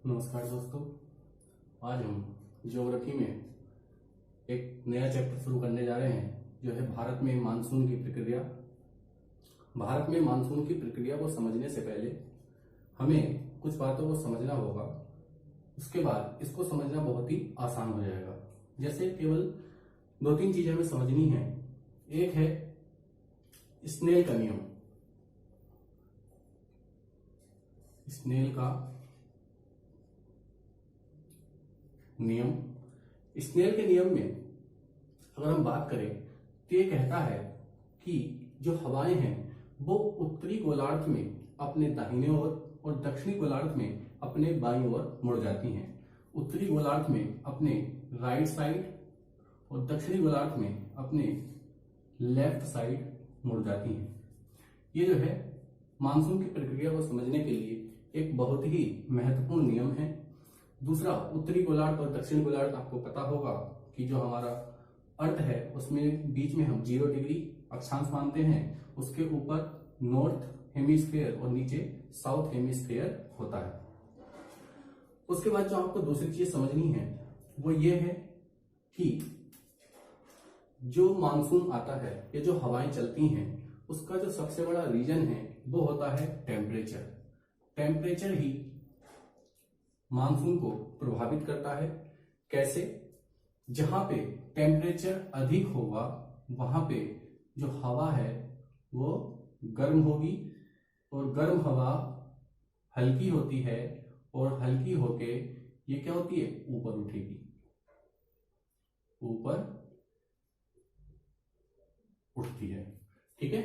नमस्कार दोस्तों। आज हम ज्योग्राफी में एक नया चैप्टर शुरू करने जा रहे हैं जो है भारत में मानसून की प्रक्रिया। भारत में मानसून की प्रक्रिया को समझने से पहले हमें कुछ बातों को समझना होगा। उसके बाद इसको समझना बहुत ही आसान हो जाएगा। जैसे केवल 2-3 चीजें हमें समझनी है। एक है स्नेल का नियम। स्नेल का नियम, स्नेल के नियम में अगर हम बात करें तो ये कहता है कि जो हवाएं हैं वो उत्तरी गोलार्ध में अपने दाहिने ओर और दक्षिणी गोलार्ध में अपने बाईं ओर मुड़ जाती हैं। उत्तरी गोलार्ध में अपने राइट साइड और दक्षिणी गोलार्ध में अपने लेफ्ट साइड मुड़ जाती हैं। ये जो है मानसून की प्रक्रिया को समझने के लिए एक बहुत ही महत्वपूर्ण नियम है। दूसरा, उत्तरी गोलार्ध और दक्षिणी गोलार्ध आपको पता होगा कि जो हमारा अर्थ है उसमें बीच में हम 0 डिग्री अक्षांश मानते हैं। उसके ऊपर नॉर्थ हेमिस्फीयर और नीचे साउथ हेमिस्फीयर होता है। उसके बाद जो आपको दूसरी चीज समझनी है वो ये है कि जो मानसून आता है या जो हवाएं चलती हैं उसका जो सबसे बड़ा रीजन है वो होता है टेम्परेचर। टेम्परेचर ही मानसून को प्रभावित करता है। कैसे? जहां पे टेम्परेचर अधिक होगा वहां पे जो हवा है वो गर्म होगी और गर्म हवा हल्की होती है और हल्की होके ये क्या होती है, ऊपर उठेगी, ऊपर उठती है। ठीक है,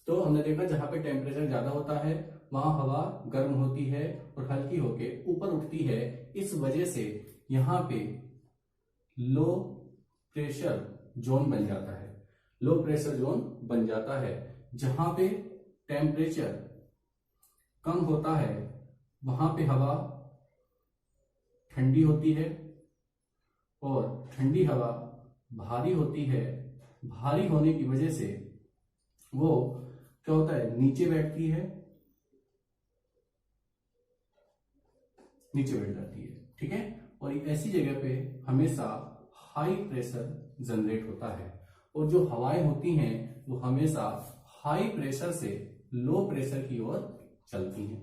तो हमने देखा जहां पे टेम्परेचर ज्यादा होता है वहां हवा गर्म होती है और हल्की होके ऊपर उठती है। इस वजह से यहां पे लो प्रेशर जोन बन जाता है। लो प्रेशर जोन बन जाता है। जहां पे टेम्परेचर कम होता है वहां पे हवा ठंडी होती है और ठंडी हवा भारी होती है। भारी होने की वजह से वो क्या होता है, नीचे बैठती है, नीचे बैठ जाती है। ठीक है, और ऐसी जगह पे हमेशा हाई प्रेशर जनरेट होता है और जो हवाएं होती हैं वो हमेशा हाई प्रेशर से लो प्रेशर की ओर चलती हैं।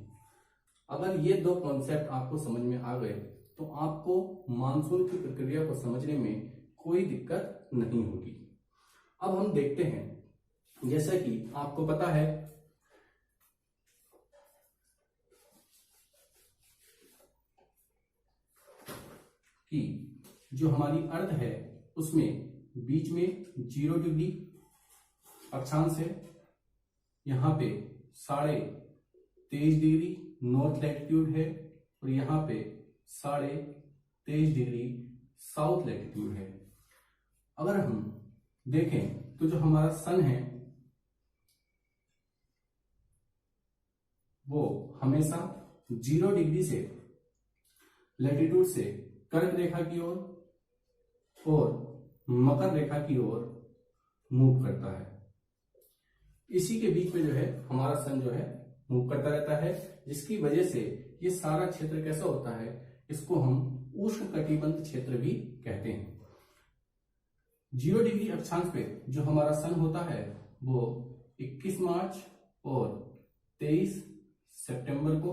अगर ये 2 कॉन्सेप्ट आपको समझ में आ गए तो आपको मानसून की प्रक्रिया को समझने में कोई दिक्कत नहीं होगी। अब हम देखते हैं, जैसा कि आपको पता है कि जो हमारी अर्थ है उसमें बीच में 0 डिग्री अक्षांश है। यहां पे 23.5 डिग्री नॉर्थ लैटिट्यूड है और यहां पे 23.5 डिग्री साउथ लैटिट्यूड है। अगर हम देखें तो जो हमारा सन है वो हमेशा 0 डिग्री से लैटिट्यूड से कर्क रेखा की ओर और मकर रेखा की ओर मूव करता है। इसी के बीच में जो है हमारा सन जो है मूव करता रहता है, जिसकी वजह से ये सारा क्षेत्र कैसा होता है, इसको हम उष्णकटिबंध क्षेत्र भी कहते हैं। 0 डिग्री अक्षांश पे जो हमारा सन होता है वो 21 मार्च और 23 सितंबर को,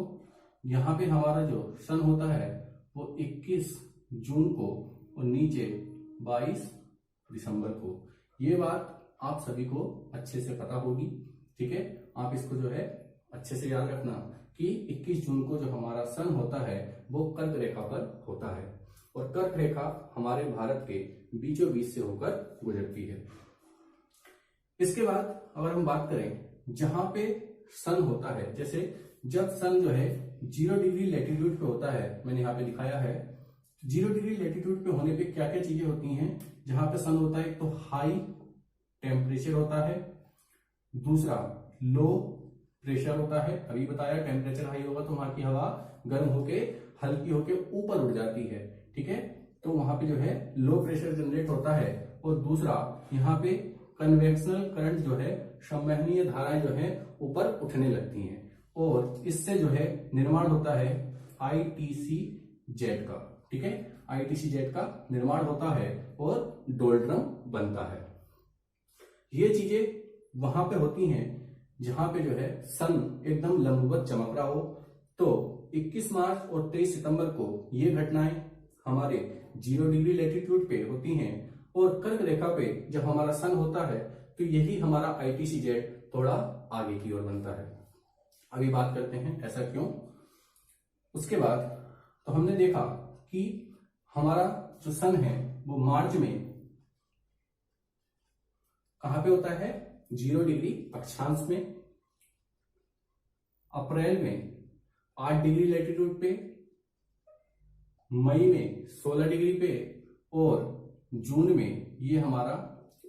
यहाँ पे हमारा जो सन होता है वो 21 जून को और नीचे 22 दिसंबर को। ये बात आप सभी को अच्छे से पता होगी। ठीक है, आप इसको जो है अच्छे से याद रखना कि 21 जून को जो हमारा सन होता है वो कर्क रेखा पर होता है और कर्क रेखा हमारे भारत के बीचों बीच से होकर गुजरती है। इसके बाद अगर हम बात करें जहां पे सन होता है, जैसे जब सन जो है 0 डिग्री लैटिट्यूड पे होता है, मैंने यहाँ पे दिखाया है 0 डिग्री लैटिट्यूड पे होने पे क्या क्या चीजें होती हैं। जहां पे सन होता है तो हाई टेम्परेचर होता है, दूसरा लो प्रेशर होता है। अभी बताया टेम्परेचर हाई होगा तो वहां की हवा गर्म होके हल्की होके ऊपर उड़ जाती है। ठीक है, तो वहां पे जो है लो प्रेशर जनरेट होता है और दूसरा यहाँ पे कन्वेक्शनल करंट जो है, संवहनीय धाराएं जो है ऊपर उठने लगती हैं और इससे जो है निर्माण होता है ITC जेट का, ठीक है, आईटीसी जेट का निर्माण होता है और डोल्ड्रम बनता है। ये चीजें वहां पे होती हैं जहां पे जो है सन एकदम लंबवत चमक रहा हो। तो 21 मार्च और 23 सितंबर को ये घटनाएं हमारे 0 डिग्री लैटिट्यूड पे होती हैं और कर्क रेखा पे जब हमारा सन होता है तो यही हमारा आईटीसी जेट थोड़ा आगे की ओर बनता है। अभी बात करते हैं ऐसा क्यों। उसके बाद तो हमने देखा कि हमारा जो सन है वो मार्च में कहां पे होता है, 0 डिग्री अक्षांश में, अप्रैल में 8 डिग्री लैटिट्यूड पे, मई में 16 डिग्री पे और जून में ये हमारा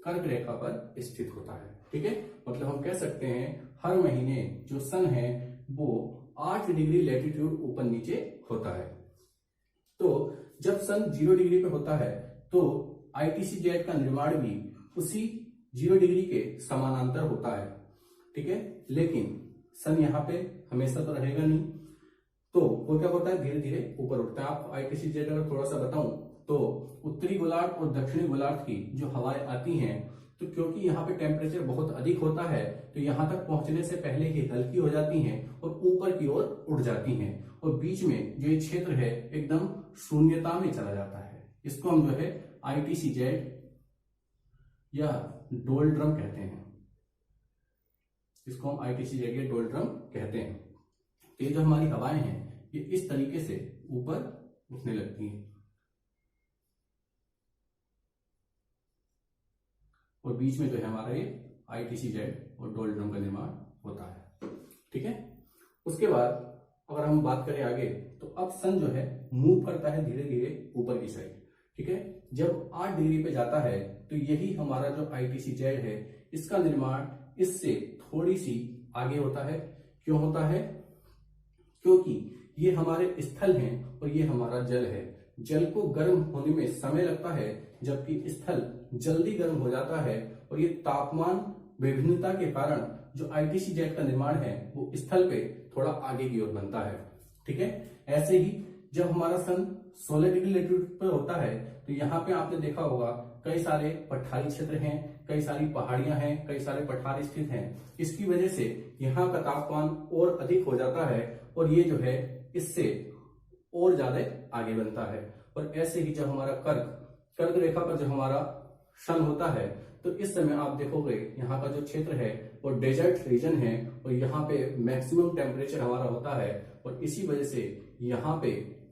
कर्क रेखा पर स्थित होता है, ठीक है। मतलब हम कह सकते हैं हर महीने जो सन है वो 8 डिग्री लैटिट्यूड ऊपर नीचे होता है। तो जब सन 0 डिग्री पे होता है तो आईटीसी जेट का निर्माण भी उसी 0 डिग्री के समानांतर होता है, ठीक है। लेकिन सन यहाँ पे हमेशा तो रहेगा नहीं, तो वो क्या होता है, धीरे धीरे ऊपर उठता है। आप आईटीसी जेट अगर थोड़ा सा बताऊं तो उत्तरी गोलार्ध और दक्षिणी गोलार्ध की जो हवाएं आती हैं, तो क्योंकि यहाँ पे टेम्परेचर बहुत अधिक होता है तो यहाँ तक पहुंचने से पहले ही हल्की हो जाती हैं और ऊपर की ओर उड़ जाती हैं और बीच में जो ये क्षेत्र है एकदम शून्यता में चला जाता है। इसको हम जो है आईटीसी जेट या डोल्ड्रम कहते हैं। इसको हम आईटीसी जेट या डोल्ड्रम कहते हैं। ये जो हमारी हवाएं हैं ये इस तरीके से ऊपर उठने लगती हैं और बीच में जो है हमारा ये आईटीसी जेट और डोल्ड्रम का निर्माण होता है, ठीक है। उसके बाद अगर हम बात करें आगे तो अब सन जो है मूव करता है धीरे धीरे ऊपर की साइड, ठीक है। जब 8 डिग्री पे जाता है तो यही हमारा जो आईटीसी जेट है इसका निर्माण इससे थोड़ी सी आगे होता है। क्यों होता है, क्योंकि ये हमारे स्थल हैं और ये हमारा जल है। जल को गर्म होने में समय लगता है जबकि स्थल जल्दी गर्म हो जाता है और ये तापमान विभिन्नता के कारण जो आईटीसी जेट का निर्माण है वो स्थल पे थोड़ा आगे की ओर बनता है, ठीक है। ऐसे ही जब हमारा सन 16 डिग्री लैटिट्यूड पर होता है तो यहाँ पे आपने देखा होगा कई सारे पठारी क्षेत्र हैं, कई सारी पहाड़ियां हैं, कई सारे पठार स्थित हैं। इसकी वजह से यहाँ का तापमान और अधिक हो जाता है और ये जो है इससे और ज्यादा आगे बनता है। और ऐसे ही जब हमारा कर्क रेखा पर जब हमारा सन होता है तो इस समय आप देखोगे यहाँ का जो क्षेत्र है वो डेजर्ट रीजन है और यहाँ पे मैक्सिमम टेम्परेचर हमारा होता है और इसी वजह से यहाँ पे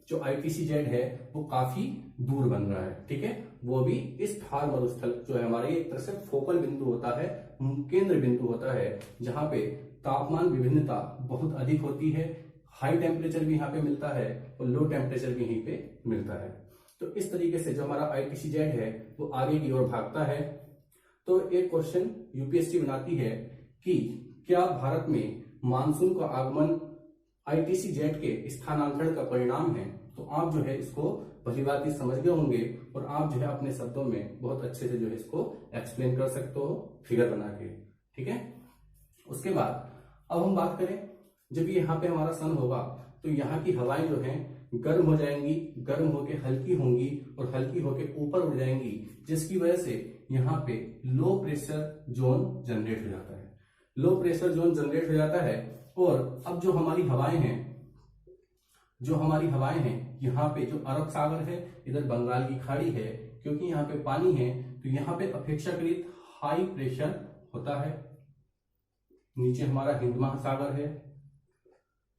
जो आईटीसी जेट है वो काफी दूर बन रहा है, ठीक है। वो भी इस थार मरुस्थल जो है हमारे एक तरह से फोकल बिंदु होता है, केंद्र बिंदु होता है जहाँ पे तापमान विभिन्नता बहुत अधिक होती है। हाई टेम्परेचर भी यहाँ पे मिलता है और लो टेम्परेचर भी यहीं पे मिलता है। तो इस तरीके से जो हमारा आईटीसी जेट है वो आगे की ओर भागता है। तो एक क्वेश्चन यूपीएससी बनाती है कि क्या भारत में मानसून का आगमन आईटीसी जेट के स्थानांतरण का परिणाम है। तो आप जो है इसको भलीभांति समझ गए होंगे और आप जो है अपने शब्दों में बहुत अच्छे से जो है इसको एक्सप्लेन कर सकते हो फिगर बना के, ठीक है। उसके बाद अब हम बात करें जब यहाँ पे हमारा सन होगा तो यहाँ की हवाएं जो हैं गर्म हो जाएंगी, गर्म होके हल्की होंगी और हल्की होके ऊपर उड़ जाएंगी, जिसकी वजह से यहाँ पे लो प्रेशर जोन जनरेट हो जाता है। लो प्रेशर जोन जनरेट हो जाता है और अब जो हमारी हवाएं हैं यहाँ पे जो अरब सागर है, इधर बंगाल की खाड़ी है, क्योंकि यहाँ पे पानी है तो यहाँ पे अपेक्षाकृत हाई प्रेशर होता है। नीचे हमारा हिंद महासागर है,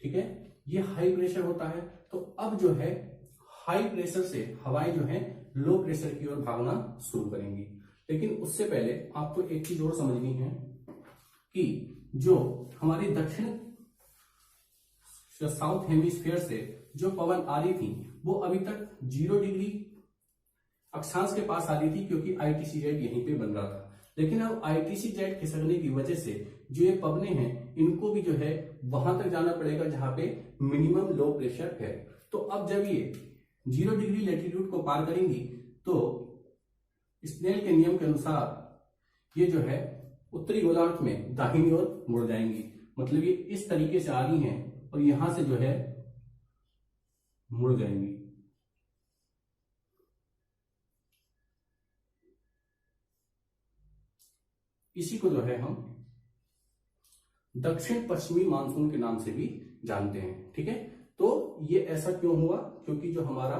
ठीक है, ये हाई प्रेशर होता है। तो अब जो है हाई प्रेशर से हवाएं जो है लो प्रेशर की ओर भागना शुरू करेंगी। लेकिन उससे पहले आपको एक चीज और समझनी है कि जो हमारी दक्षिण साउथ हेमिस्फीयर से जो पवन आ रही थी वो अभी तक 0 डिग्री अक्षांश के पास आ रही थी क्योंकि आईटीसी जेट यहीं पे बन रहा था। लेकिन अब आईटीसी जेट खिसकने की वजह से जो ये पवने हैं इनको भी जो है वहां तक जाना पड़ेगा जहां पे मिनिमम लो प्रेशर है। तो अब जब ये 0 डिग्री लैटिट्यूड को पार करेंगी तो स्नेल के नियम के अनुसार ये जो है उत्तरी गोलार्ध में दाहिनी ओर मुड़ जाएंगी। मतलब ये इस तरीके से आ रही हैं और यहां से जो है मुड़ जाएंगी, इसी को जो है हम दक्षिण पश्चिमी मानसून के नाम से भी जानते हैं। ठीक है, तो ये ऐसा क्यों हुआ, क्योंकि जो हमारा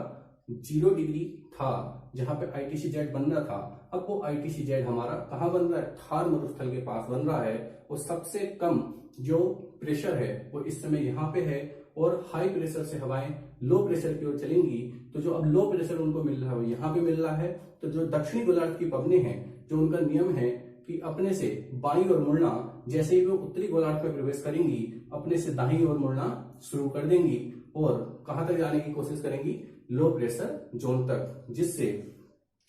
0 डिग्री था जहां पे ITCZ बन रहा था, अब वो ITCZ हमारा कहां बन रहा है, थार मरुस्थल के पास बन रहा है। और सबसे कम जो प्रेशर है वो इस समय यहाँ पे है, और हाई प्रेशर से हवाएं लो प्रेशर की ओर चलेंगी, तो जो अब लो प्रेशर उनको मिल रहा है वो यहाँ पे मिल रहा है। तो जो दक्षिणी गोलार्ध की पवनें हैं, जो उनका नियम है कि अपने से बाईं ओर मुड़ना, जैसे ही वो उत्तरी गोलार्ध में प्रवेश करेंगी अपने से दाईं ओर मुड़ना शुरू कर देंगी, और कहां तक जाने की कोशिश करेंगी, लो प्रेशर जोन तक, जिससे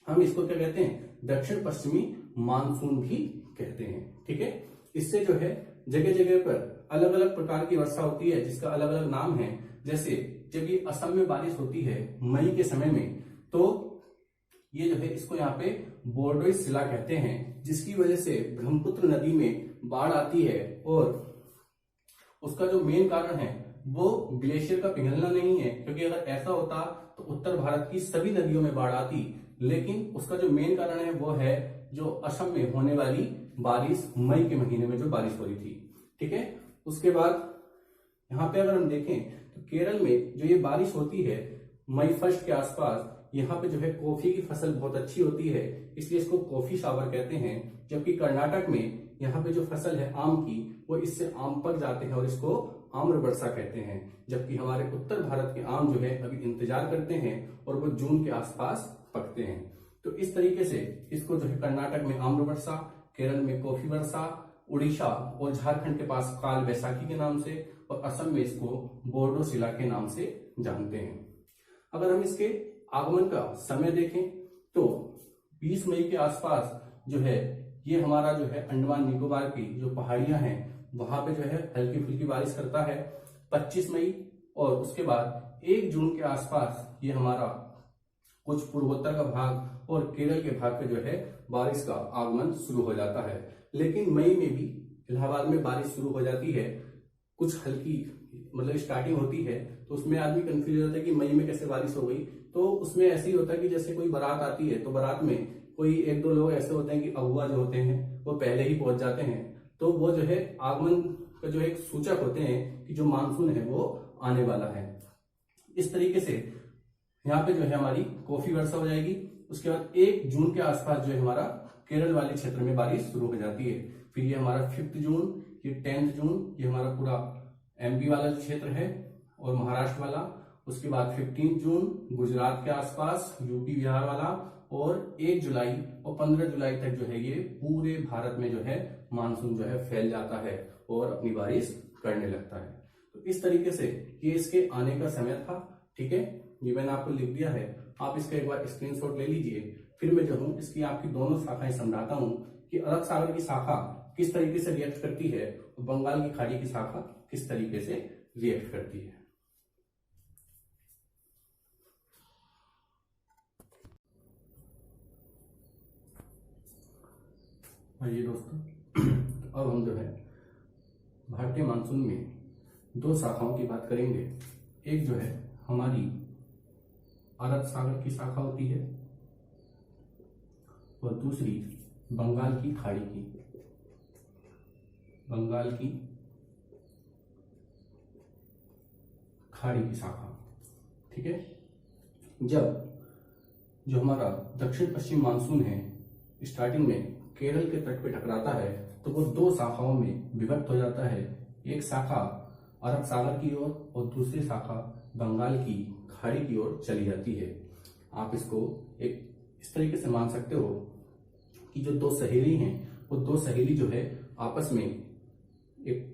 हम इसको क्या कहते हैं, दक्षिण पश्चिमी मानसून भी कहते हैं। ठीक है, इससे जो है जगह जगह पर अलग अलग प्रकार की वर्षा होती है जिसका अलग अलग नाम है। जैसे जब ये असम में बारिश होती है मई के समय में, तो ये जो है इसको यहाँ पे बोर्डोई शिला कहते हैं, जिसकी वजह से ब्रह्मपुत्र नदी में बाढ़ आती है। और उसका जो मेन कारण है वो ग्लेशियर का पिघलना नहीं है, क्योंकि अगर ऐसा होता तो उत्तर भारत की सभी नदियों में बाढ़ आती, लेकिन उसका जो मेन कारण है वो है जो असम में होने वाली बारिश, मई के महीने में जो बारिश हो रही थी। ठीक है, उसके बाद यहाँ पे अगर हम देखें तो केरल में जो ये बारिश होती है मई 1 के आसपास, यहाँ पे जो है कॉफी की फसल बहुत अच्छी होती है, इसलिए इसको कॉफी शावर कहते हैं। जबकि कर्नाटक में यहाँ पे जो फसल है आम की, वो इससे आम पक जाते हैं और इसको आम्र वर्षा कहते हैं। जबकि हमारे उत्तर भारत के आम जो है अभी इंतजार करते हैं और वो जून के आसपास पकते हैं। तो इस तरीके से इसको जो है कर्नाटक में आम्र वर्षा, केरल में कॉफी वर्षा, उड़ीसा और झारखंड के पास काल बैसाखी के नाम से, और असम में इसको बोर्डो शिला के नाम से जानते हैं। अगर हम इसके आगमन का समय देखें तो 20 मई के आसपास जो है ये हमारा जो है अंडमान निकोबार की जो पहाड़ियां हैं वहां पे जो है हल्की फुल्की बारिश करता है 25 मई, और उसके बाद 1 जून के आसपास ये हमारा कुछ पूर्वोत्तर का भाग और केरल के भाग पे जो है बारिश का आगमन शुरू हो जाता है। लेकिन मई में भी इलाहाबाद में बारिश शुरू हो जाती है, कुछ हल्की मतलब स्टार्टिंग होती है, तो उसमें आदमी कंफ्यूज हो जाता है कि मई में कैसे बारिश हो गई। तो उसमें ऐसे ही होता है कि जैसे कोई बारात आती है तो बारात में कोई 1-2 लोग ऐसे होते हैं कि अगुआ जो होते हैं वो पहले ही पहुंच जाते हैं, तो वो जो है आगमन का जो एक सूचक होते हैं कि जो मानसून है वो आने वाला है। इस तरीके से यहाँ पे जो है हमारी कॉफी वर्षा हो जाएगी। उसके बाद 1 जून के आसपास जो है हमारा केरल वाले क्षेत्र में बारिश शुरू हो जाती है। फिर ये हमारा 5 जून, ये 10 जून, ये हमारा पूरा MP वाला क्षेत्र है और महाराष्ट्र वाला। उसके बाद 15 जून गुजरात के आसपास, यूपी बिहार वाला, और 1 जुलाई और 15 जुलाई तक जो है ये पूरे भारत में जो है मानसून जो है फैल जाता है और अपनी बारिश करने लगता है। तो इस तरीके से ये इसके आने का समय था। ठीक है, ये मैंने आपको लिख दिया है, आप इसका एक बार स्क्रीनशॉट ले लीजिए। फिर मैं जो हूँ इसकी आपकी दोनों शाखाएं समझाता हूँ कि अरब सागर की शाखा किस तरीके से रिएक्ट करती है और बंगाल की खाड़ी की शाखा किस तरीके से रिएक्ट करती है। आइए दोस्तों, अब हम जो है भारतीय मानसून में 2 शाखाओं की बात करेंगे। एक जो है हमारी अरब सागर की शाखा होती है और दूसरी बंगाल की खाड़ी की, बंगाल की खाड़ी की शाखा। ठीक है, जब जो हमारा दक्षिण पश्चिम मानसून है स्टार्टिंग में केरल के तट पे टकराता है तो वो 2 शाखाओं में विभक्त हो जाता है। एक शाखा अरब सागर की ओर और दूसरी शाखा बंगाल की खाड़ी की ओर चली जाती है। आप इसको एक इस तरीके से मान सकते हो कि जो 2 सहेली हैं वो 2 सहेली जो है आपस में एक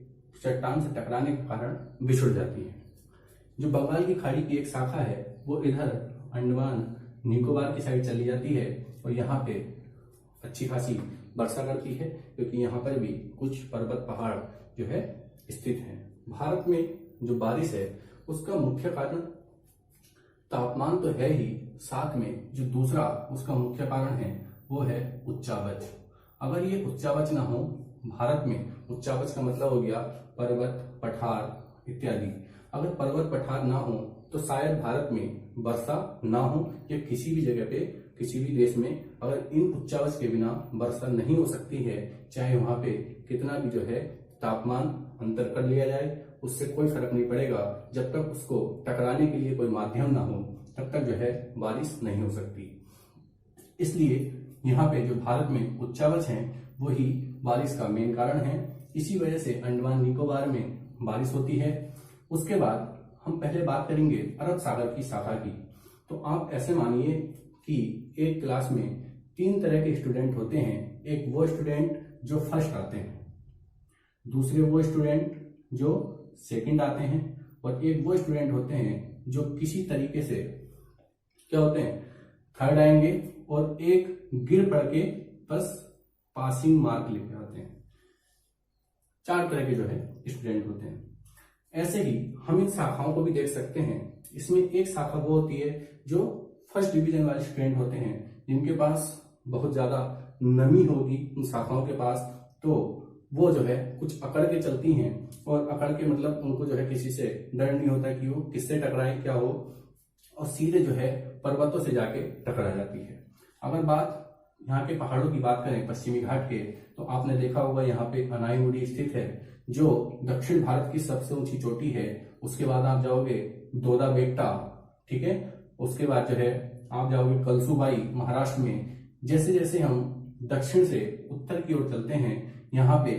चट्टान से टकराने के कारण बिछुड़ जाती है। जो बंगाल की खाड़ी की एक शाखा है वो इधर अंडमान निकोबार की साइड चली जाती है और यहाँ पे अच्छी खासी वर्षा करती है, क्योंकि यहाँ पर भी कुछ पर्वत पहाड़ जो है स्थित हैं। भारत में जो बारिश है उसका मुख्य कारण तापमान तो है ही, साथ में जो दूसरा उसका मुख्य कारण है वो है उच्चावच। अगर ये उच्चावच ना हो भारत में, उच्चावच का मतलब हो गया पर्वत पठार इत्यादि, अगर पर्वत पठार ना हो तो शायद भारत में वर्षा ना हो या किसी भी जगह पे किसी भी देश में अगर इन उच्चावच के बिना वर्षा नहीं हो सकती है, चाहे वहां पे कितना भी जो है तापमान अंतर कर लिया जाए, उससे कोई फर्क नहीं पड़ेगा। जब तक उसको टकराने के लिए कोई माध्यम ना हो तब तक जो है बारिश नहीं हो सकती। इसलिए यहाँ पे जो भारत में उच्चावच है वही बारिश का मेन कारण है। इसी वजह से अंडमान निकोबार में बारिश होती है। उसके बाद हम पहले बात करेंगे अरब सागर की शाखा की। तो आप ऐसे मानिए कि एक क्लास में 3 तरह के स्टूडेंट होते हैं। एक वो स्टूडेंट जो फर्स्ट आते हैं, दूसरे वो स्टूडेंट जो सेकंड आते हैं, और एक वो स्टूडेंट होते हैं जो किसी तरीके से क्या होते हैं थर्ड आएंगे, और एक गिर पड़ के बस पासिंग मार्क लेके आते हैं। 4 तरह के जो है स्टूडेंट होते हैं। ऐसे ही हम इन शाखाओं को भी देख सकते हैं। इसमें एक शाखा वो होती है जो फर्स्ट डिवीजन वाले स्टूडेंट होते हैं, जिनके पास बहुत ज्यादा नमी होगी उन शाखाओं के पास, तो वो जो है कुछ अकड़ के चलती हैं। और अकड़ के मतलब उनको जो है किसी से डर नहीं होता कि वो किससे टकराए क्या हो, और सीधे जो है पर्वतों से जाके टकरा जाती है। अगर बात यहाँ के पहाड़ों की बात करें पश्चिमी घाट के, तो आपने देखा होगा यहाँ पे अनाईमुडी स्थित है, जो दक्षिण भारत की सबसे ऊंची चोटी है। उसके बाद आप जाओगे दोदा बेट्टा, ठीक है। उसके बाद जो है आप जाओगे कलसूबाई महाराष्ट्र में। जैसे जैसे हम दक्षिण से उत्तर की ओर चलते हैं, यहाँ पे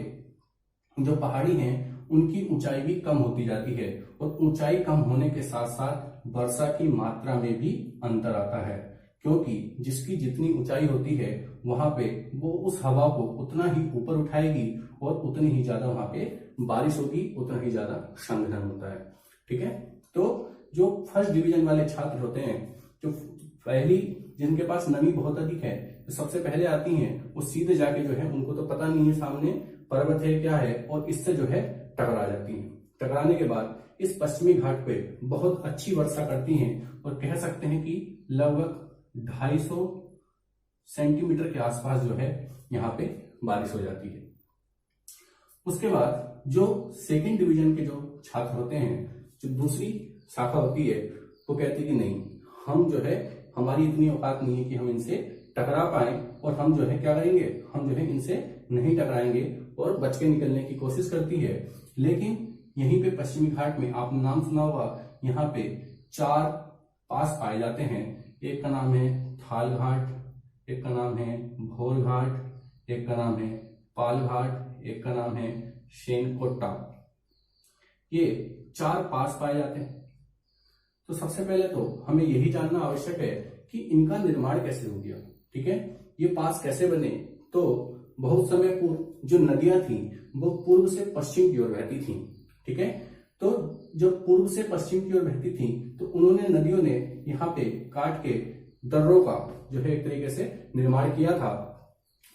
जो पहाड़ी हैं उनकी ऊंचाई भी कम होती जाती है, और ऊंचाई कम होने के साथ साथ वर्षा की मात्रा में भी अंतर आता है, क्योंकि जिसकी जितनी ऊंचाई होती है वहां पे वो उस हवा को उतना ही ऊपर उठाएगी और उतनी ही ज्यादा वहां पे बारिश होगी, उतना ही ज्यादा संघनन होता है, ठीक है। तो जो फर्स्ट डिवीजन वाले छात्र होते हैं, जो पहली जिनके पास नमी बहुत अधिक है, तो सबसे पहले आती हैं, वो सीधे जाके जो है उनको तो पता नहीं है सामने पर्वत है क्या है, और इससे जो है टकरा जाती हैं। टकराने के बाद इस पश्चिमी घाट पे बहुत अच्छी वर्षा करती हैं, और कह सकते हैं कि लगभग 250 सेंटीमीटर के आसपास जो है यहाँ पे बारिश हो जाती है। उसके बाद जो सेकंड डिवीजन के जो छात्र होते हैं, जो दूसरी शाखा होती है, वो कहती है कि नहीं, हम जो है हमारी इतनी औकात नहीं है कि हम इनसे टकरा पाए, और हम जो है क्या करेंगे, हम जो है इनसे नहीं टकराएंगे और बच के निकलने की कोशिश करती है। लेकिन यहीं पे पश्चिमी घाट में आपने नाम सुना होगा, यहाँ पे 4 पास पाए जाते हैं। एक का नाम है थाल घाट, एक का नाम है भोर घाट, एक का नाम है पाल घाट, एक का नाम है शेनकोट्टा। ये 4 पास पाए जाते हैं। तो सबसे पहले तो हमें यही जानना आवश्यक है कि इनका निर्माण कैसे हो गया, ठीक है। ये पास कैसे बने? तो बहुत समय पूर्व जो नदियां थी वो पूर्व से पश्चिम की ओर बहती थी, ठीक है। तो जब पूर्व से पश्चिम की ओर बहती थी तो उन्होंने नदियों ने यहाँ पे काट के दर्रों का जो है एक तरीके से निर्माण किया था।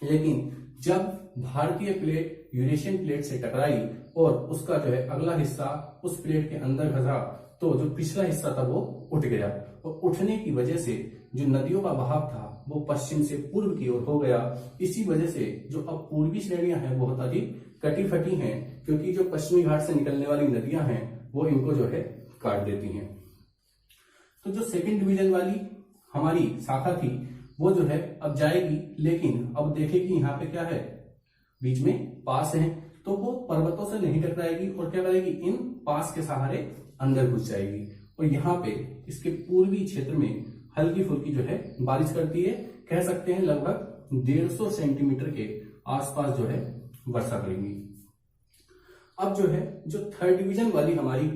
लेकिन जब भारतीय प्लेट यूरेशियन प्लेट से टकराई और उसका जो है अगला हिस्सा उस प्लेट के अंदर घसा, तो जो पिछला हिस्सा था वो उठ गया, और उठने की वजह से जो नदियों का बहाव था वो पश्चिम से पूर्व की ओर हो गया। इसी वजह से जो अब पूर्वी श्रेणियां हैं बहुत अधिक कटी फटी हैं, क्योंकि जो पश्चिमी घाट से निकलने वाली नदियां हैं वो इनको जो है काट देती हैं। तो जो सेकंड डिवीजन वाली हमारी शाखा थी वो जो है अब जाएगी, लेकिन अब देखेगी यहाँ पे क्या है, बीच में पास है, तो वो पर्वतों से नहीं टकराएगी और क्या करेगी, इन पास के सहारे अंदर घुस जाएगी, और यहाँ पे इसके पूर्वी क्षेत्र में हल्की फुल्की जो है बारिश करती है। कह सकते हैं लगभग 150 सेंटीमीटर के आसपास जो है वर्षा करेंगी। अब जो है जो थर्ड डिवीजन वाली हमारी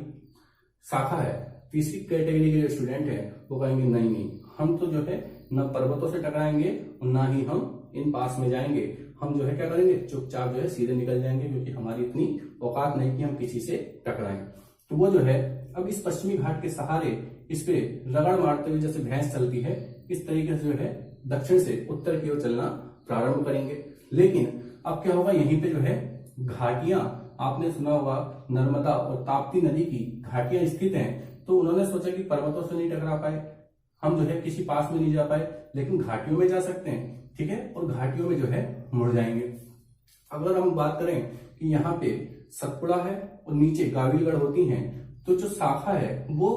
शाखा है, तीसरी कैटेगरी के जो स्टूडेंट है वो कहेंगे नहीं नहीं, हम तो जो है न पर्वतों से टकराएंगे और ना ही हम इन पास में जाएंगे, हम जो है क्या करेंगे, चुपचाप जो है सीधे निकल जाएंगे, क्योंकि हमारी इतनी औकात नहीं कि हम किसी से टकराएं। तो वो जो है अब इस पश्चिमी घाट के सहारे इस पे रगड़ मारते हुए जैसे भैंस चलती है, इस तरीके से जो है दक्षिण से उत्तर की ओर चलना प्रारंभ करेंगे। लेकिन अब क्या होगा, यहीं पे जो है घाटियां, आपने सुना होगा नर्मदा और ताप्ती नदी की घाटियां स्थित हैं, तो उन्होंने सोचा कि पर्वतों से नहीं टकरा पाए, हम जो है किसी पास में नहीं जा पाए, लेकिन घाटियों में जा सकते हैं, ठीक है, और घाटियों में जो है मुड़ जाएंगे। अगर हम बात करें कि यहाँ पे सतपुड़ा है और नीचे गाविलगढ़ होती हैं, तो जो शाखा है वो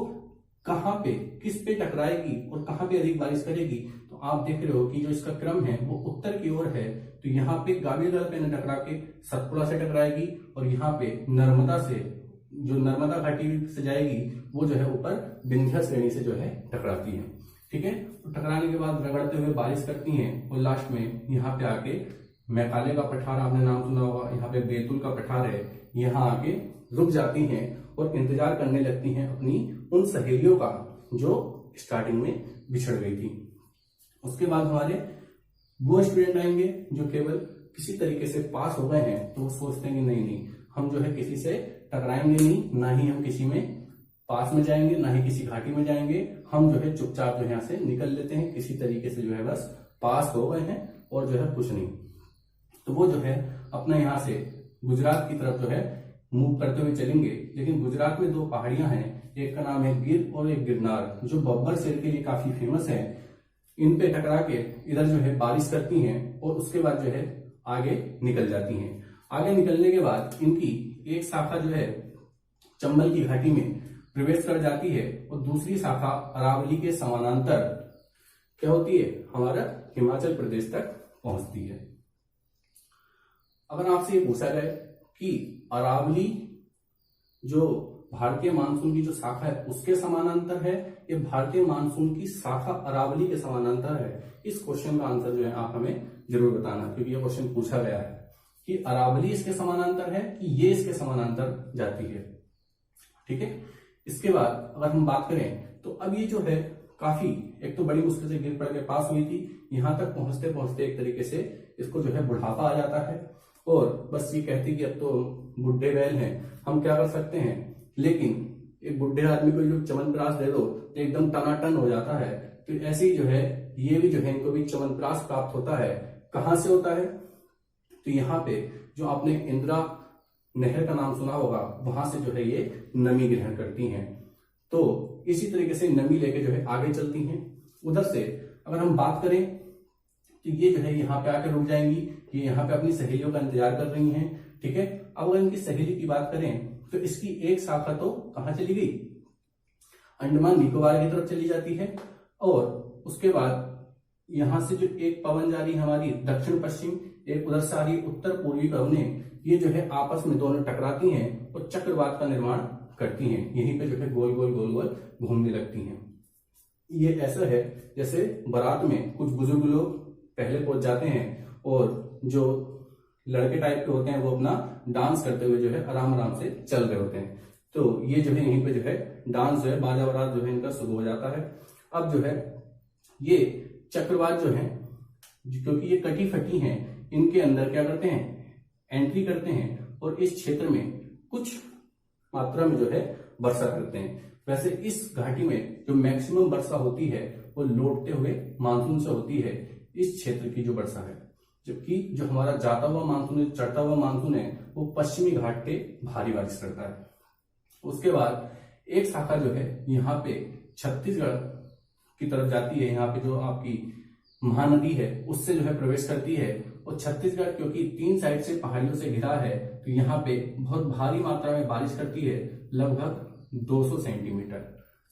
कहाँ पे किस पे टकराएगी और कहाँ पे अधिक बारिश करेगी, तो आप देख रहे हो कि जो इसका क्रम है वो उत्तर की ओर है। तो यहाँ पे गाविलदह पे न टकरा के सतपुड़ा से टकराएगी और यहाँ पे नर्मदा से, जो नर्मदा घाटी से जाएगी वो जो है ऊपर विंध्य श्रेणी से जो है टकराती है। ठीक है, तो टकराने के बाद रगड़ते हुए बारिश करती हैं और लास्ट में यहाँ पे आके मैकाले का पठार, आपने नाम सुना होगा, यहाँ पे बैतूल का पठार है, यहाँ आके रुक जाती हैं और इंतजार करने लगती हैं अपनी उन सहेलियों का जो स्टार्टिंग में बिछड़ गई थी। उसके बाद हमारे वो स्टूडेंट आएंगे जो केवल किसी तरीके से पास हो गए हैं, तो वो सोचते हैं कि नहीं नहीं, हम जो है किसी से टकराएंगे नहीं, ना ही हम किसी में पास में जाएंगे, ना ही किसी घाटी में जाएंगे, हम जो है चुपचाप जो है यहाँ से निकल लेते हैं, किसी तरीके से जो है बस पास हो गए हैं और जो है कुछ नहीं। तो वो जो है अपना यहाँ से गुजरात की तरफ जो है मूव करते हुए चलेंगे। लेकिन गुजरात में दो पहाड़ियां हैं, एक का नाम है गिर और एक गिरनार, जो बब्बर शेर के लिए काफी फेमस है। इन पे टकरा के इधर जो है बारिश करती हैं और उसके बाद जो है आगे निकल जाती हैं। आगे निकलने के बाद इनकी एक शाखा जो है चंबल की घाटी में प्रवेश कर जाती है और दूसरी शाखा अरावली के समानांतर क्या होती है, हमारा हिमाचल प्रदेश तक पहुंचती है। अगर आपसे ये पूछा जाए कि अरावली जो भारतीय मानसून की जो शाखा है उसके समानांतर है या भारतीय मानसून की शाखा अरावली के समानांतर है, इस क्वेश्चन का आंसर जो है आप हमें जरूर बताना, क्योंकि ये क्वेश्चन पूछा गया है कि अरावली इसके समानांतर है कि ये इसके समानांतर जाती है। ठीक है, इसके बाद अगर हम बात करें तो अब ये जो है काफी, एक तो बड़ी मुश्किल से गिर पड़ के पास हुई थी, यहां तक पहुंचते पहुंचते एक तरीके से इसको जो है बुढ़ापा आ जाता है और बस ये कहती कि अब तो बुढ़े बैल हैं, हम क्या कर सकते हैं। लेकिन एक बुढ़े आदमी को जो च्यवनप्राश दे दो तो एकदम टनाटन हो जाता है। तो ऐसे ही जो है ये भी जो है इनको भी च्यवनप्राश प्राप्त होता है। कहां से होता है, तो यहाँ पे जो आपने इंदिरा नहर का नाम सुना होगा, वहां से जो है ये नमी ग्रहण करती हैं। तो इसी तरीके से नमी लेके जो है आगे चलती हैं। उधर से अगर हम बात करें तो ये जो है यहाँ पे आकर रुक जाएंगी, ये यहाँ पे अपनी सहेलियों का इंतजार कर रही हैं। ठीक है, अब अगर इनकी सहेली की बात करें तो इसकी एक शाखा तो कहाँ चली गई, अंडमान निकोबार की तरफ चली जाती है। और उसके बाद यहां से जो एक पवन जा रही है हमारी दक्षिण पश्चिम, एक उधर से आ रही उत्तर पूर्वी पवनें, ये जो है आपस में दोनों टकराती हैं और चक्रवात का निर्माण करती हैं। यहीं पे जो है गोल गोल गोल गोल घूमने लगती हैं। ये ऐसा है जैसे बारात में कुछ बुजुर्ग लोग पहले पहुंच जाते हैं और जो लड़के टाइप के होते हैं वो अपना डांस करते हुए जो है आराम आराम से चल रहे होते हैं। तो ये जो है यहीं पे जो है डांस जो है बाजा बारात जो है इनका शुरू हो जाता है। अब जो है ये चक्रवात जो है, क्योंकि ये कटी फटी हैं, इनके अंदर क्या करते हैं, एंट्री करते हैं और इस क्षेत्र में कुछ मात्रा में जो है वर्षा करते हैं। वैसे इस घाटी में जो मैक्सिमम वर्षा होती है वो लौटते हुए मानसून से होती है, इस क्षेत्र की जो वर्षा है। जबकि जो हमारा जाता हुआ मानसून है, चढ़ता हुआ मानसून है, वो पश्चिमी घाट पे भारी बारिश करता है। उसके बाद एक शाखा जो है यहाँ पे छत्तीसगढ़ की तरफ जाती है, यहाँ पे जो आपकी महानदी है उससे जो है प्रवेश करती है। और छत्तीसगढ़ क्योंकि 3 साइड से पहाड़ियों से घिरा है तो यहाँ पे बहुत भारी मात्रा में बारिश करती है, लगभग 200 सेंटीमीटर।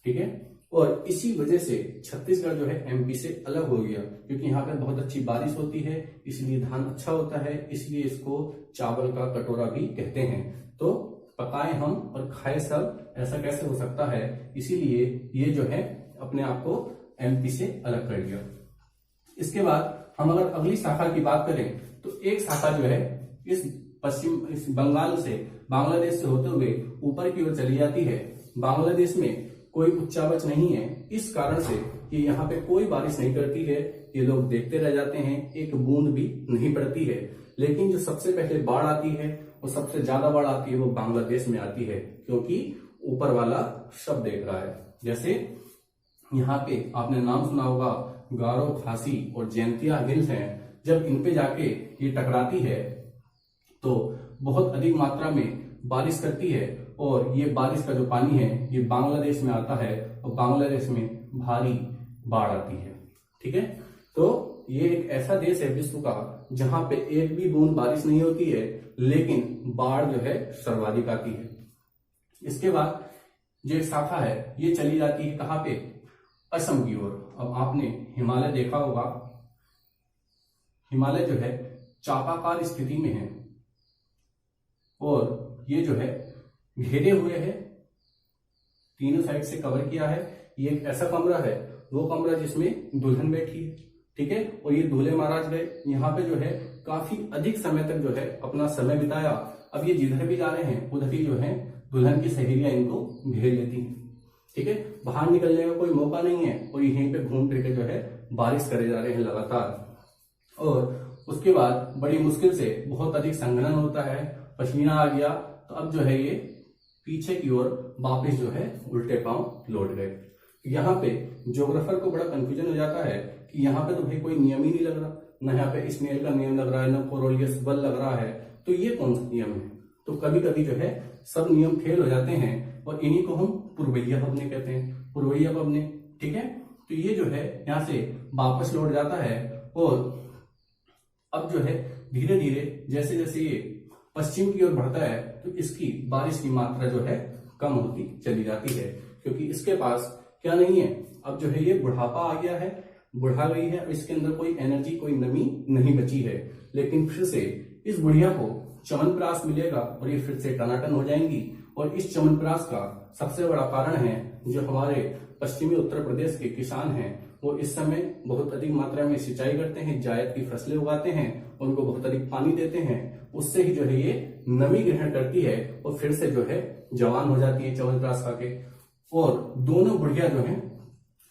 ठीक है, और इसी वजह से छत्तीसगढ़ जो है एमपी से अलग हो गया, क्योंकि यहाँ पे बहुत अच्छी बारिश होती है, इसलिए धान अच्छा होता है, इसलिए इसको चावल का कटोरा भी कहते हैं। तो पकाए हम और खाए सब, ऐसा कैसे हो सकता है, इसीलिए ये जो है अपने आप को एमपी से अलग कर दिया। इसके बाद हम अगर अगली शाखा की बात करें तो एक शाखा जो है इस बंगाल से, बांग्लादेश से होते हुए ऊपर की ओर चली जाती है। बांग्लादेश में कोई उच्चावच नहीं है, इस कारण से कि यहाँ पे कोई बारिश नहीं करती है, ये लोग देखते रह जाते हैं, एक बूंद भी नहीं पड़ती है। लेकिन जो सबसे पहले बाढ़ आती है और सबसे ज्यादा बाढ़ आती है वो बांग्लादेश में आती है, क्योंकि ऊपर वाला सब देख रहा है। जैसे यहाँ पे आपने नाम सुना होगा गारो, खासी और जैंतिया हिल्स हैं, जब इन पे जाके ये टकराती है तो बहुत अधिक मात्रा में बारिश करती है और ये बारिश का जो पानी है ये बांग्लादेश में आता है और बांग्लादेश में भारी बाढ़ आती है। ठीक है, तो ये एक ऐसा देश है विश्व का जहां पे एक भी बूंद बारिश नहीं होती है, लेकिन बाढ़ जो है सर्वाधिक आती है। इसके बाद जो एक शाखा है ये चली जाती है कहाँ पे, असम की ओर। अब आपने हिमालय देखा होगा, हिमालय जो है चापाकार स्थिति में है और ये जो है घेरे हुए है, तीनों साइड से कवर किया है। ये एक ऐसा कमरा है, वो कमरा जिसमें दुल्हन बैठी है, ठीक है। और ये दूल्हे महाराज गए, यहाँ पे जो है काफी अधिक समय तक जो है अपना समय बिताया। अब ये जिधर भी जा रहे हैं उधर ही जो है दुल्हन की सहेलियां इनको घेर लेती हैं, ठीक है। बाहर निकलने का कोई मौका नहीं है और यहीं पे घूम फिर के जो है बारिश करे जा रहे हैं लगातार। और उसके बाद बड़ी मुश्किल से बहुत अधिक संघनन होता है, पसीना आ गया, तो अब जो है ये पीछे की ओर वापस जो है उल्टे पांव लौट गए। यहाँ पे ज्योग्राफर को बड़ा कंफ्यूजन हो जाता है कि यहाँ पे तो भाई कोई नियम ही नहीं लग रहा, ना यहाँ पे स्नेल का नियम लग रहा है, ना कोरोलियस बल लग रहा है, तो ये कौन सा नियम है। तो कभी कभी जो है सब नियम फेल हो जाते हैं और इन्हीं को हम पुरवैया पबने कहते हैं, पुरवैया पबने, ठीक है। तो ये जो है यहाँ से वापस लौट जाता है और अब जो है धीरे धीरे जैसे जैसे ये पश्चिम की ओर बढ़ता है तो इसकी बारिश की मात्रा जो है कम होती चली जाती है, क्योंकि इसके पास क्या नहीं है, अब जो है ये बुढ़ापा आ गया है, बुढ़ा गई है, इसके अंदर कोई एनर्जी, कोई नमी नहीं बची है। लेकिन फिर से इस बुढ़िया को चमनप्राश मिलेगा और ये फिर से टनाटन हो जाएंगी। और इस चमनप्राश का सबसे बड़ा कारण है जो हमारे पश्चिमी उत्तर प्रदेश के किसान हैं, वो इस समय बहुत अधिक मात्रा में सिंचाई करते हैं, जायद की फसलें उगाते हैं, उनको बहुत अधिक पानी देते हैं, उससे ही जो है ये नमी ग्रहण करती है और फिर से जो है जवान हो जाती है चवनप्राश खा के। और दोनों बुढ़िया जो है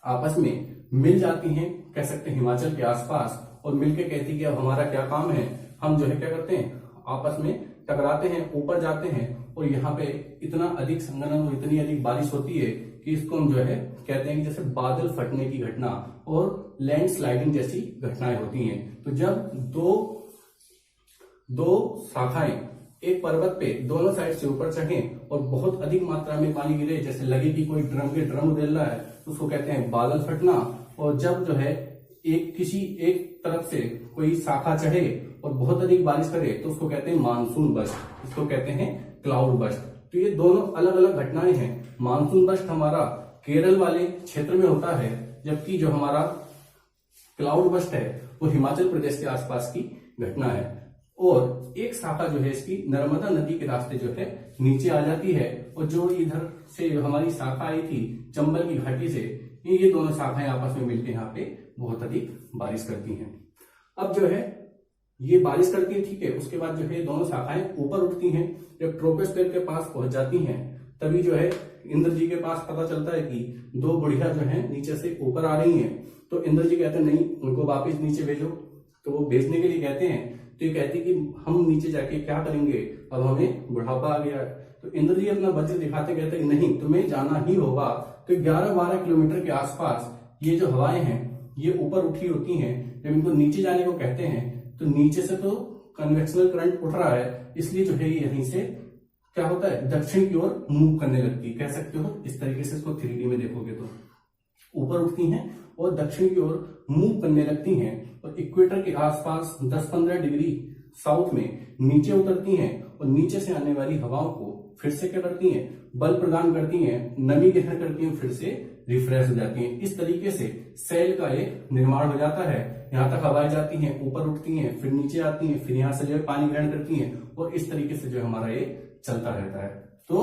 आपस में मिल जाती हैं, कह सकते हैं हिमाचल के आसपास, और मिलके कहती कि अब हमारा क्या काम है, हम जो है क्या करते हैं आपस में टकराते हैं, ऊपर जाते हैं। और यहाँ पे इतना अधिक संघनन और इतनी अधिक बारिश होती है कि इसको हम जो है कहते हैं कि जैसे बादल फटने की घटना और लैंडस्लाइडिंग जैसी घटनाएं होती हैं। तो जब दो शाखाएं एक पर्वत पे दोनों साइड से ऊपर चढ़े और बहुत अधिक मात्रा में पानी गिरे, जैसे लगे कि कोई ड्रम के ड्रम उड़ेल रहा है, उसको कहते हैं बादल फटना। और जब जो है किसी एक तरफ से कोई शाखा चढ़े और बहुत अधिक बारिश करे तो उसको कहते हैं मानसून बस्ट, इसको कहते हैं क्लाउड बस्ट। तो ये दोनों अलग अलग घटनाएं हैं। मानसून बस्ट हमारा केरल वाले क्षेत्र में होता है, जबकि जो हमारा क्लाउड बस्ट है वो हिमाचल प्रदेश के आसपास की घटना है। और एक शाखा जो है इसकी नर्मदा नदी के रास्ते जो है नीचे आ जाती है, और जो इधर से जो हमारी शाखा आई थी चंबल की घाटी से, ये दोनों शाखाएं आपस में मिलकर यहाँ पे बहुत अधिक बारिश करती हैं। अब जो है ये बारिश करती है, ठीक है, उसके बाद जो है दोनों शाखाएं ऊपर उठती हैं, जब ट्रोपोस्फीयर के पास पहुंच जाती हैं तभी जो है इंद्र जी के पास पता चलता है कि दो बुढ़िया जो है नीचे से ऊपर आ रही हैं। तो इंद्र जी कहते हैं नहीं, उनको वापिस नीचे भेजो। तो वो भेजने के लिए कहते हैं, तो ये कहती कि हम नीचे जाके क्या करेंगे, अब हमें बुढ़ापा आ गया है। तो इंद्र जी अपना वज्र दिखाते कहते हैं नहीं, तुम्हें जाना ही होगा। तो 11-12 किलोमीटर के आसपास ये जो हवाएं हैं ये ऊपर उठी होती हैं। जब इनको नीचे जाने को कहते हैं तो नीचे से तो कन्वेक्शनल करंट उठ रहा है, इसलिए जो है यहीं से क्या होता है दक्षिण की ओर मूव करने लगती है, कह सकते हो इस तरीके से। इसको 3D में देखोगे तो ऊपर उठती हैं और दक्षिण की ओर मूव करने लगती हैं और इक्वेटर के आसपास 10-15 डिग्री साउथ में नीचे उतरती हैं और नीचे से आने वाली हवाओं को फिर से क्या करती हैं, बल प्रदान करती हैं, नमी ग्रहण करती हैं, फिर से रिफ्रेश हो जाती हैं। इस तरीके से सेल का एक निर्माण हो जाता है। यहाँ तक हवाएं जाती हैं, ऊपर उठती हैं, फिर नीचे आती हैं, फिर यहाँ से जो है पानी ग्रहण करती हैं और इस तरीके से जो हमारा ये चलता रहता है। तो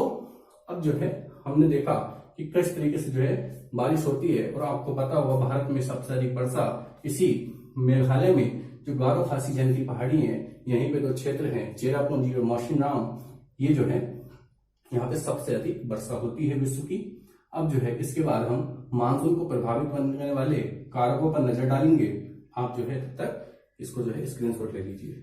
अब जो है हमने देखा कि किस तरीके से जो है बारिश होती है। और आपको पता होगा भारत में सबसे अधिक वर्षा इसी मेघालय में जो गारो खासी जयंती पहाड़ी है, यहीं पे दो क्षेत्र हैं चेरापूंजी और मौसिनराम, ये जो है यहाँ पे सबसे अधिक वर्षा होती है विश्व की। अब जो है इसके बाद हम मानसून को प्रभावित करने वाले कारकों पर नजर डालेंगे। आप जो है तब तक इसको जो है स्क्रीनशॉट ले लीजिए।